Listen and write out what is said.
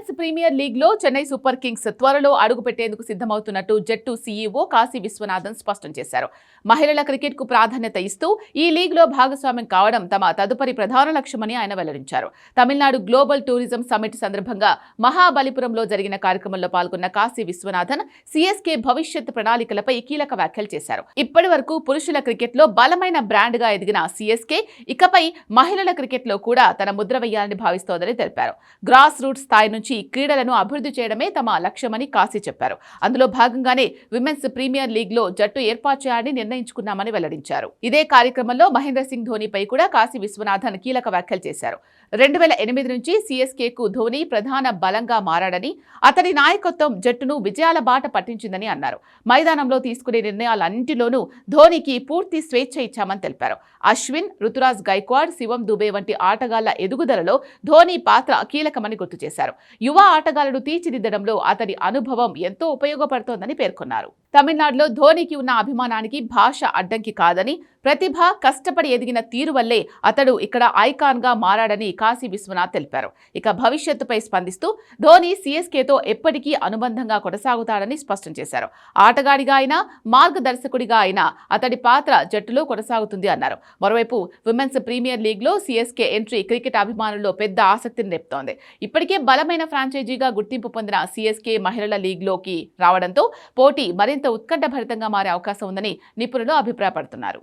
Women's premier league లో Chennai super Kings త్వరలో అడుగుపెట్టేందుకు సిద్ధమవుతున్నట్టు జట్టు సీఈఓ కాశీ విశ్వనాథన్ స్పష్టం చేశారు. మహిళల క్రికెట్ కు ప్రాధాన్యత ఇస్తూ ఈ లీగ్ లో భాగస్వామ్యం కావడం తమ తదుపరి ప్రధాన లక్ష్యమని ఆయన వెల్లడించారు. తమిళనాడు గ్లోబల్ టూరిజం సమ్మిట్ సందర్భంగా మహాబలిపురంలో జరిగిన కార్యక్రమంలో పాల్గొన్న కాశీ విశ్వనాథన్ సీఎస్కే భవిష్యత్ ప్రణాళికలపై కీలక వ్యాఖ్యలు చేశారు. ఇప్పటి వరకు పురుషుల క్రికెట్ లో బలమైన బ్రాండ్ గా ఎదిగిన సీఎస్కే ఇకపై మహిళల క్రికెట్ లో కూడా తన ముద్ర వేయాలని భావిస్తోందని తెలిపారు. గ్రాస్ రూట్ స్థాయి నుంచి క్రీడలను అభివృద్ధి చేయడమే తమ లక్ష్యమని కాశీ చెప్పారు. అందులో భాగంగానే విమెన్స్ ప్రీమియర్ లీగ్ లో జట్టు ఏర్పాటు చేయాలని నిర్ణయించుకున్నామని వెల్లడించారు. ఇదే కార్యక్రమంలో మహేంద్ర సింగ్ ధోనీపై కూడా కాశీ విశ్వనాథన్ కీలక వ్యాఖ్యలు చేశారు. 2008 నుంచి సీఎస్కే కు ధోనీ ప్రధాన బలంగా మారాడని, అతడి నాయకత్వం జట్టును విజయాల బాట పట్టించిందని అన్నారు. మైదానంలో తీసుకునే నిర్ణయాలన్నింటిలోనూ ధోనీకి పూర్తి స్వేచ్ఛ ఇచ్చామని తెలిపారు. అశ్విన్, రుతురాజ్ గైక్వాడ్, శివం దుబే వంటి ఆటగాళ్ల ఎదుగుదలలో ధోనీ పాత్ర కీలకమని గుర్తు చేశారు. యువ ఆటగాళ్లను తీర్చిదిద్దడంలో అతడి అనుభవం ఎంతో ఉపయోగపడుతోందని పేర్కొన్నారు. తమిళనాడులో ధోనీకి ఉన్న అభిమానానికి భాష అడ్డంకి కాదని, ప్రతిభ, కష్టపడి ఎదిగిన తీరు వల్లే అతడు ఇక్కడ ఐకాన్ గా మారాడని కాశీ విశ్వనాథ్ తెలిపారు. ఇక భవిష్యత్తుపై స్పందిస్తూ ధోనీ సీఎస్కేతో ఎప్పటికీ అనుబంధంగా కొనసాగుతాడని స్పష్టం చేశారు. ఆటగాడిగా అయినా, మార్గదర్శకుడిగా అయినా అతడి పాత్ర జట్టులో కొనసాగుతుంది అన్నారు. మరోవైపు విమెన్స్ ప్రీమియర్ లీగ్ లో సీఎస్కే ఎంట్రీ క్రికెట్ అభిమానుల్లో పెద్ద ఆసక్తిని రేపుతోంది. ఇప్పటికే బలమైన ఫ్రాంచైజీగా గుర్తింపు పొందిన సీఎస్కే మహిళల లీగ్ లోకి రావడంతో పోటీ మరింత ఉత్కంఠభరితంగా మారే అవకాశం ఉందని నిపుణులు అభిప్రాయపడుతున్నారు.